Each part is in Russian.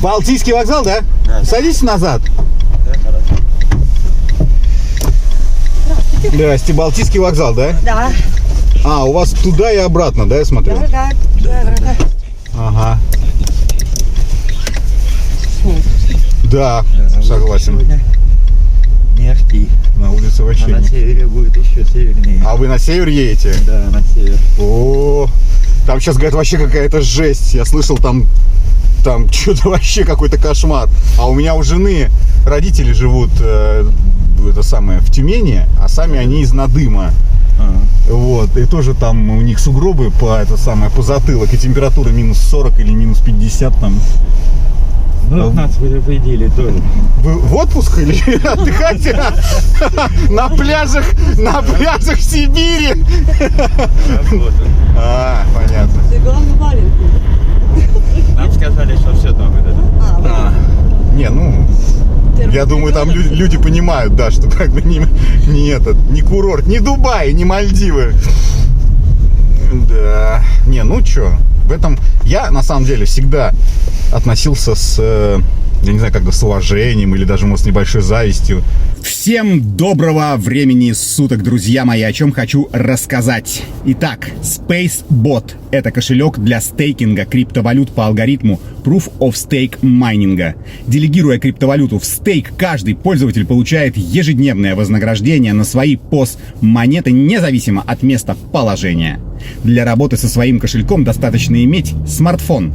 Балтийский вокзал, да? Да. Садитесь назад. Да, хорошо. Здрасте, Балтийский вокзал, да? Да. А, у вас туда и обратно, да, я смотрю? Да. Ага. Да, согласен. Сегодня не ахти. На улице вообще А на не. севере будет еще севернее. А вы на север едете? Да, на север. О, там сейчас, говорят, вообще какая-то жесть. Я слышал, там что-то вообще какой-то кошмар. А у меня у жены родители живут в Тюмени, а сами они из Надыма. Вот, и тоже там у них сугробы по затылок, и температура минус 40 или минус 50 там. Ну, нас предупредили тоже. Вы в отпуск или отдыхаете на пляжах Сибири? Работу. А, понятно. Ты главный валенки. Нам сказали, что все там выдадут. Не, ну, я думаю, там люди понимают, да, что как бы не курорт, не Дубай, не Мальдивы. Да. Не, ну чё, в этом я на самом деле всегда относился я не знаю, как-то с уважением или даже, может, с небольшой завистью. Всем доброго времени суток, друзья мои, о чем хочу рассказать. Итак, SpaceBot – это кошелек для стейкинга криптовалют по алгоритму Proof of Stake майнинга. Делегируя криптовалюту в стейк, каждый пользователь получает ежедневное вознаграждение на свои POS-монеты, независимо от места положения. Для работы со своим кошельком достаточно иметь смартфон.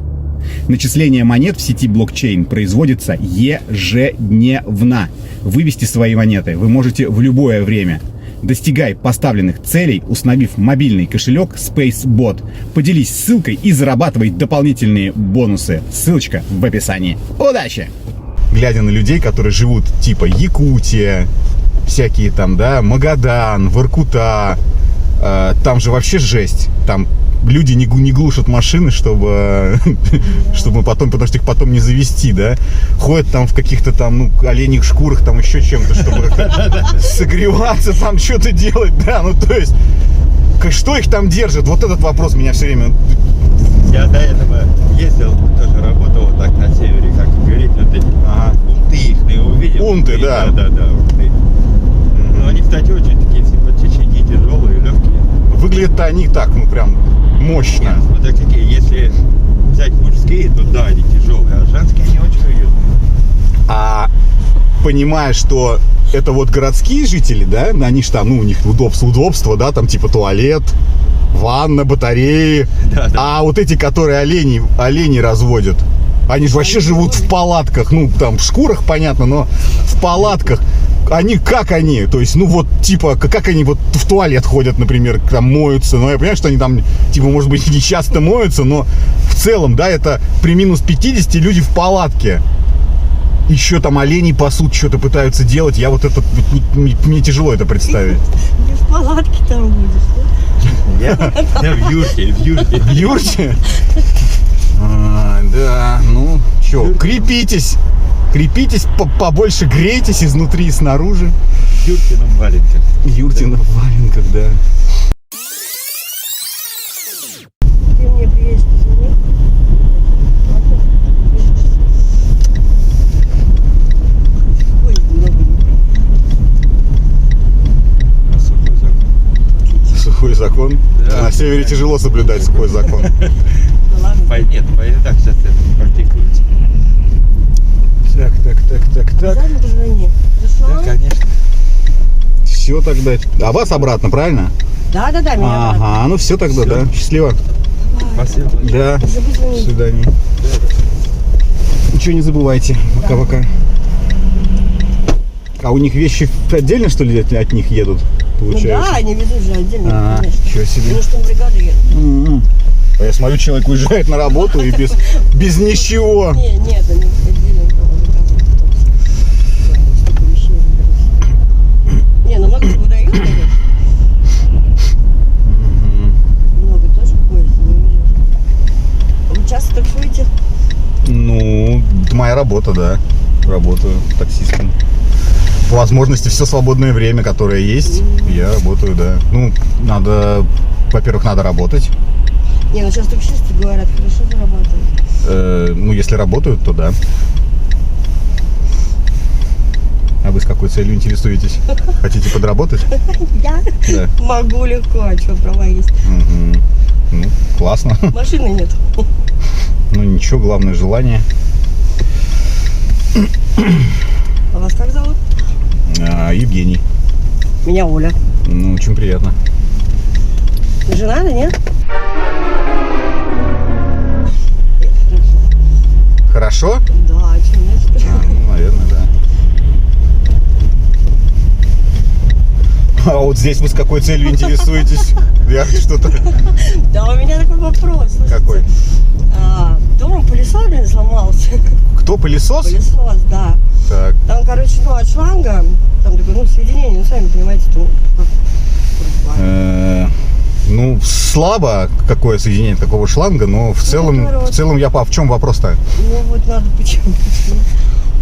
Начисление монет в сети блокчейн производится ежедневно. Вывести свои монеты вы можете в любое время. Достигай поставленных целей, установив мобильный кошелек SpaceBot. Поделись ссылкой и зарабатывай дополнительные бонусы. Ссылочка в описании. Удачи! Глядя на людей, которые живут типа Якутия, всякие там, да, Магадан, Воркута, там же вообще жесть. Там люди не глушат машины, чтобы потом, потому что их потом не завести, да. Ходят там в каких-то там, оленьих шкурах, там еще чем-то, чтобы согреваться, там что-то делать, да. Ну, то есть, что их там держит? Вот этот вопрос меня все время... Я до этого ездил, тоже работал вот так на севере, как говорить, вот эти унты их не увидел. Унты, да. Да, унты. Но они, кстати, очень такие симпатичненькие, тяжелые, легкие. Выглядят-то они так, прям мощно. Нет, смотря какие. Если взять мужские, то да, они тяжелые, а женские они очень уютные. А понимая, что это вот городские жители, да, они же там, у них удобство, да, там типа туалет, ванна, батареи. Да. А вот эти, которые оленей разводят, они же вообще живут в палатках, там в шкурах, понятно, но в палатках. Они, то есть, как они вот в туалет ходят, например, там моются, я понимаю, что они там, может быть, не часто моются, но в целом, да, это при минус 50 люди в палатке. Еще там оленей пасут, что-то пытаются делать, мне тяжело это представить. Не в палатке там будешь, да? Я в юрте. В юрте? Да, крепитесь. Крепитесь, побольше грейтесь изнутри и снаружи. В Юртином валенках. Юртином валенках, да. Ты мне приедешь, позвони. Ой, много не Сухой закон? Да. На севере тяжело соблюдать сухой закон. ладно. Нет, так сейчас это практикуется. Так. Обязательно позвони. Хорошо? Да, конечно. Все тогда. А вас обратно, правильно? Да, меня обратно. Ага, все тогда, да. Счастливо. Спасибо. Да. До Позвони. свидания. Ничего не забывайте. Пока-пока. А у них вещи отдельно, что ли, от них едут? Получается? Да, они везут же отдельно, конечно. Ничего себе. Потому что бригады едут. А я смотрю, человек уезжает на работу и без ничего. Нет, они отдельно заказывают. Столько вещей выберут. Много куда ехать, конечно. Много тоже в поезде не увезешь. Вы часто таксуете? Это моя работа, да. Работаю таксистом. По возможности все свободное время, которое есть, я работаю, да. Во-первых, надо работать. Сейчас таксисты говорят, хорошо зарабатывают. Ну, если работают, то да. А вы с какой целью интересуетесь? Хотите подработать? Я Да. могу легко, а что, права есть. Мгм. Ну, классно. Машины нет. Ну, ничего, главное желание. А вас как зовут? Евгений. Меня Оля. Ну, очень приятно. Вы женаты, нет? Хорошо? Да, а что, нет? Ну, наверное, да. А вот здесь вы с какой целью интересуетесь? Я что-то... Да, у меня такой вопрос. Слушайте, Какой? Дома пылесос, блин, сломался. Кто, пылесос? Пылесос, да. Так. Там, короче, ну, от шланга, там такое, ну, соединение, ну, сами понимаете, то как. Ну, слабо какое соединение такого шланга, но в целом я в чем вопрос-то? Ну, вот надо почему.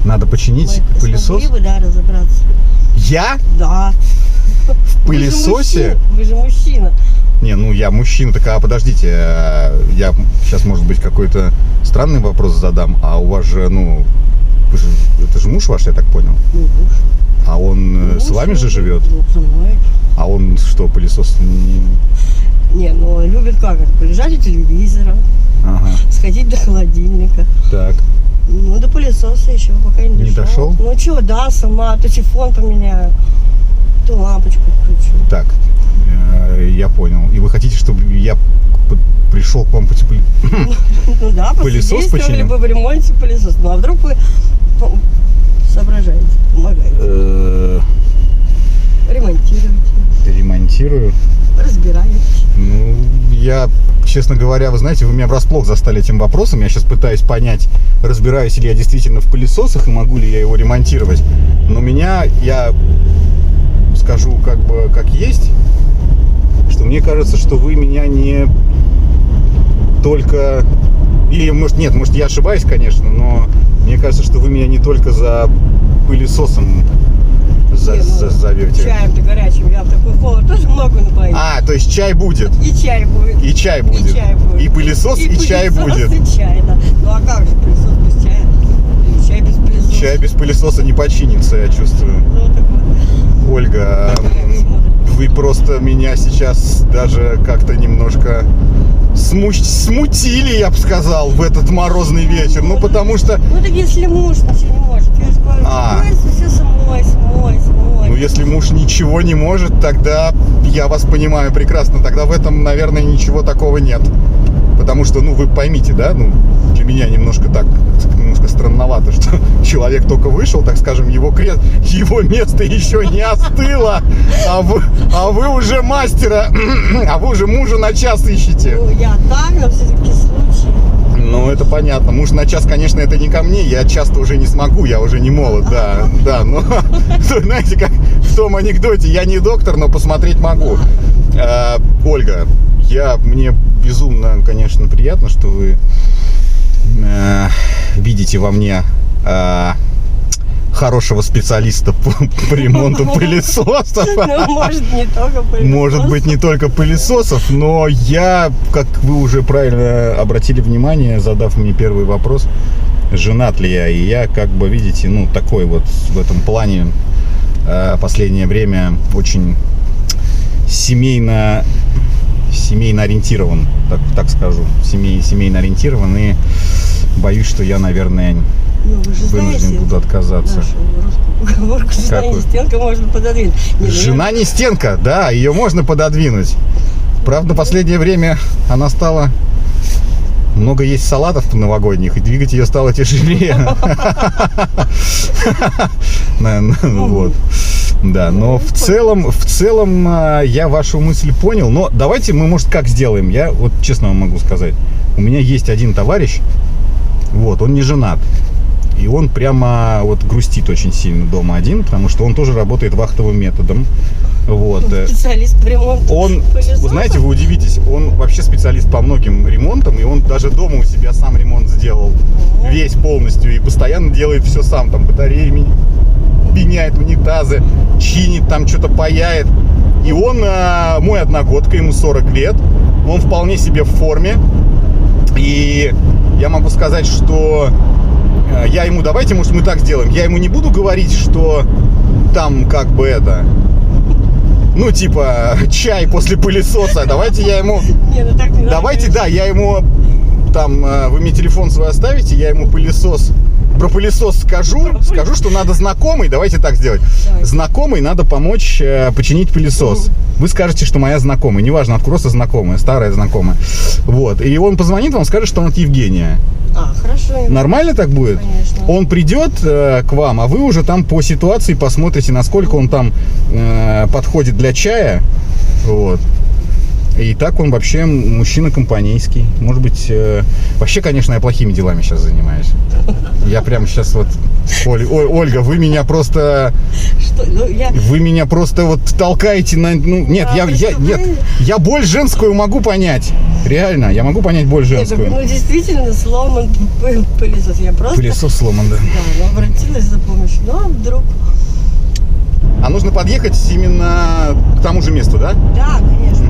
Надо починить пылесос? Смогли бы, да, разобраться? Я? Да. В пылесосе? Вы же мужчина. Не, ну я мужчина, так подождите, я сейчас, может быть, какой-то странный вопрос задам, а у вас же, ну, это же муж ваш, я так понял? Ну, муж. А он с вами же живет? Ну, со мной. А он что, пылесос? Не, ну, любит как это, полежать у телевизора, Ага, сходить до холодильника. так. Ну, до пылесоса еще пока не Не дошел? Ну, что, да, сама, то телефон поменяю, то лампочку включу. Так, я понял. И вы хотите, чтобы я пришел к вам по тепле? Ну да, Пылесос посодействовали починим? бы в ремонте пылесос. Ну, а вдруг вы соображаете, помогаете, ремонтируете, Ремонтирую. разбираете. Ну, я, честно говоря, вы знаете, вы меня врасплох застали этим вопросом. Я сейчас пытаюсь понять, разбираюсь ли я действительно в пылесосах и могу ли я его ремонтировать. Но я скажу как бы как есть, что мне кажется, что вы меня не только... Или, может, нет, может, я ошибаюсь, конечно, но мне кажется, что вы меня не только за пылесосом зовете. Чаем-то горячим я в такой холод тоже могу напоить. То есть чай будет. И чай будет. И чай будет. И чай будет. И пылесос, и чай пылесос, будет. И чай, да. Ну а как же пылесос без чая? Или чай без пылесоса? Чай без пылесоса не починится, я чувствую. Ну так вот. Ольга, вы просто меня сейчас даже как-то немножко смутили, я бы сказал, в этот морозный вечер. Ну, потому что... Ну так если муж ничего не может, я же говорю, все смой. Ну, если муж ничего не может, тогда я вас понимаю прекрасно. Тогда в этом, наверное, ничего такого нет. Потому что, ну, вы поймите, да, ну, для меня немножко странновато, что человек только вышел, так скажем, его место еще не остыло, а вы уже мастера, а вы уже мужа на час ищете. Ну я так, но все-таки случай. Ну, это понятно. Муж на час, конечно, это не ко мне. Я часто уже не смогу, я уже не молод, да. Но, знаете, как в том анекдоте, я не доктор, но посмотреть могу. Ольга, мне безумно, конечно, приятно, что вы видите во мне хорошего специалиста по ремонту пылесосов. Ну, может, не только пылесосов. Может быть, не только пылесосов, но я, как вы уже правильно обратили внимание, задав мне первый вопрос, женат ли я. И я, как бы, видите, ну, такой вот в этом плане последнее время очень семейно ориентирован, так скажу. Семейно ориентирован. И боюсь, что я, наверное, вынужден буду отказаться. Нашу русскую поговорку «Жена не стенка, можно пододвинуть». Жена не стенка, да, ее можно пододвинуть. Правда, в последнее время она стала много есть салатов новогодних, и двигать ее стало тяжелее. Вот. Да, но в целом я вашу мысль понял. Но давайте мы, может, как сделаем? Я вот честно вам могу сказать. У меня есть один товарищ, вот, он не женат. И он прямо вот грустит очень сильно дома один, потому что он тоже работает вахтовым методом. Вот. Специалист по ремонту. Он, знаете, вы удивитесь, он вообще специалист по многим ремонтам, и он даже дома у себя сам ремонт сделал весь полностью, и постоянно делает все сам, там батареи меняет, унитазы, чинит, там что-то паяет. И он, мой одногодка, ему 40 лет, он вполне себе в форме. И я могу сказать, что я ему, давайте, может, мы так сделаем, я ему не буду говорить, что там как бы это, ну, типа, чай после пылесоса, давайте я ему, Не, ну так не надо, давайте, конечно. да, я ему, там, вы мне телефон свой оставите, я ему про пылесос скажу, что надо знакомый, давайте так сделать, Давайте. знакомый надо помочь починить пылесос. Вы скажете, что моя знакомая, неважно, просто знакомая, старая знакомая, вот, и он позвонит вам, скажет, что он от Евгения. А, хорошо. Нормально так будет? Конечно. Он придет к вам, а вы уже там по ситуации посмотрите, насколько он там подходит для чая. Вот. И так он вообще мужчина компанейский. Может быть, вообще, конечно, я плохими делами сейчас занимаюсь. Я прямо сейчас вот... Ольга, вы меня просто... Что? Ну, Вы меня просто вот толкаете на... Ну, нет, Да, нет, я боль женскую могу понять. Реально, я могу понять боль Нет, женскую. ну действительно сломан пылесос. Я просто... Пылесос сломан, да. Да, ну обратилась за помощью. Ну, а вдруг... А нужно подъехать именно к тому же месту, да? Да, конечно.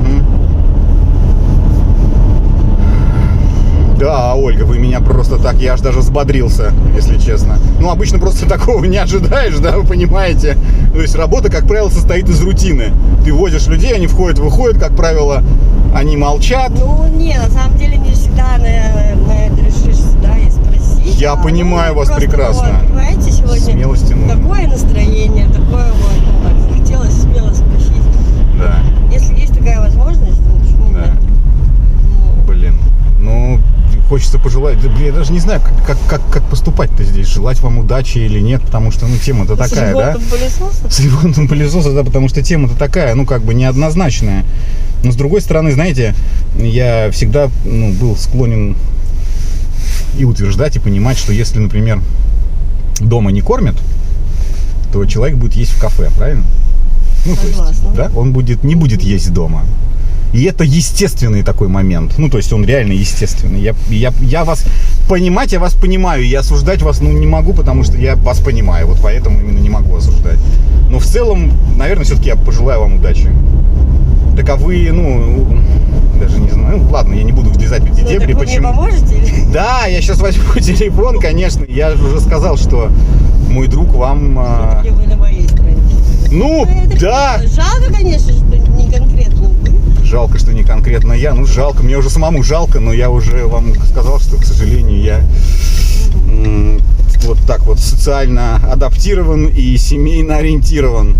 Да, Ольга, вы меня просто так, я аж даже взбодрился, если честно. Ну, обычно просто такого не ожидаешь, да, вы понимаете. То есть работа, как правило, состоит из рутины. Ты возишь людей, они входят, выходят, как правило, они молчат. Ну, не, на самом деле не всегда на это решишься, да, и спросить. Я понимаю вас просто, прекрасно. Вот, понимаете, сегодня Смелости нужно. такое настроение, такое вот, ну, так, хотелось смело спросить. Да, Если есть такая возможность, ну, почему да. нет? Ну, Блин. Ну, хочется пожелать. Да, блин, я даже не знаю, как поступать-то здесь. Желать вам удачи или нет, потому что, ну, тема-то такая, да? пылесоса? С ремонтом пылесоса, да, потому что тема-то такая, ну, как бы неоднозначная. Но, с другой стороны, знаете, я всегда, ну, был склонен и утверждать, и понимать, что если, например, дома не кормят, то человек будет есть в кафе, правильно? Ну, то есть, Согласна. да, он не будет есть дома. И это естественный такой момент. Ну, то есть он реально естественный. Я вас понимать, я вас понимаю. И осуждать вас, ну, не могу, потому что я вас понимаю. Вот поэтому именно не могу осуждать. Но в целом, наверное, все-таки я пожелаю вам удачи. Так а вы, ну, даже не знаю. Ну, ладно, я не буду влезать в эти Ну, так дебри. вы мне поможете? Или? Да, я сейчас возьму телефон, конечно. Я уже сказал, что мой друг вам... Все-таки вы на моей стороне. Ну, это, да. Жалко, конечно, что не конкретно вы. Жалко, что не конкретно я. Ну, жалко. Мне уже самому жалко, но я уже вам сказал, что, к сожалению, я вот так вот социально адаптирован и семейно ориентирован.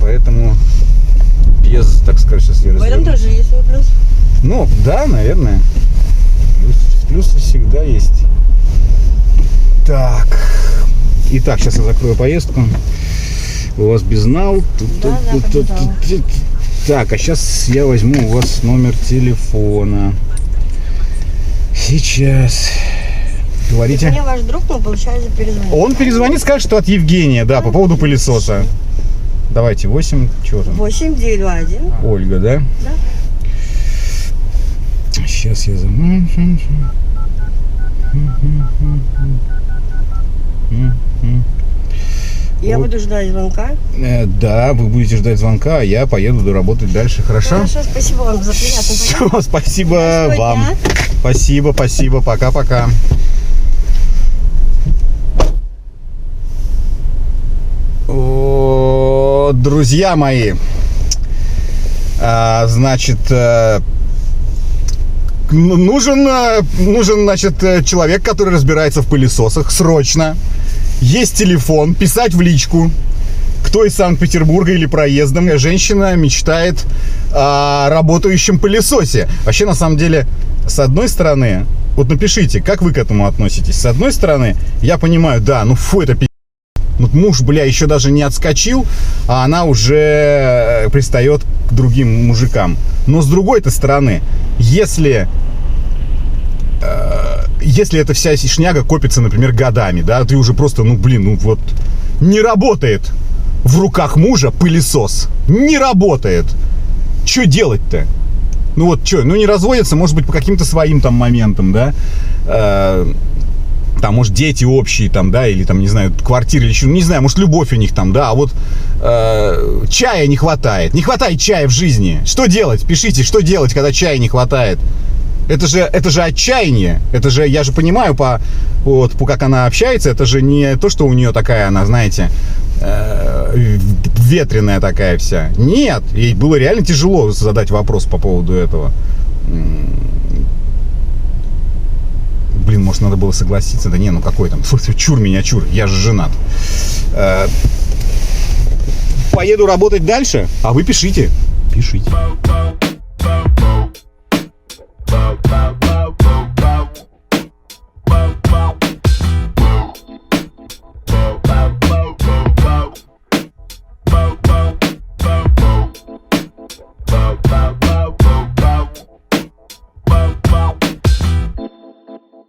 Поэтому без, так сказать, сейчас я В этом разверну. тоже есть свой плюс. Ну, да, наверное. Плюсы всегда есть. Так. Итак, сейчас я закрою поездку. У вас безнал. Да, безнал. Так, а сейчас я возьму у вас номер телефона. Сейчас. Говорите. Мне ваш друг, но получается перезвонит. Он перезвонит, скажет, что от Евгения, да, по поводу пылесоса. Давайте, 8, чего там? 8921. Ольга, да? Да. Сейчас я заму. Я Вот. буду ждать звонка. Да, вы будете ждать звонка, а я поеду доработать дальше, хорошо? Хорошо, спасибо вам за приятный Все, поездку. спасибо Хорошего вам. дня. Спасибо, пока-пока. О, друзья мои, значит, нужен, значит, человек, который разбирается в пылесосах, срочно. Есть телефон, писать в личку. Кто из Санкт-Петербурга или проездом. Женщина мечтает о работающем пылесосе. Вообще, на самом деле, с одной стороны, вот напишите, как вы к этому относитесь. С одной стороны, я понимаю, да, ну фу, это пи***. Вот муж, бля, еще даже не отскочил, а она уже пристает к другим мужикам. Но с другой-то стороны, если эта вся шняга копится, например, годами, да, ты уже просто, ну, блин, ну вот, не работает в руках мужа пылесос. Не работает. Что делать-то? Ну вот, что, ну не разводятся, может быть, по каким-то своим там моментам, да, там, может, дети общие, там, да, или там, не знаю, квартиры, или еще, не знаю, может, любовь у них там, да, а вот чая не хватает чая в жизни. Что делать? Пишите, что делать, когда чая не хватает. Это же отчаяние. Это же, я же понимаю, по как она общается, это же не то, что у нее такая, она, знаете, ветреная такая вся. Нет, ей было реально тяжело задать вопрос по поводу этого. Блин, может, надо было согласиться. Да не, ну какой там, чур меня, чур, я же женат. Поеду работать дальше, а вы пишите. Пишите.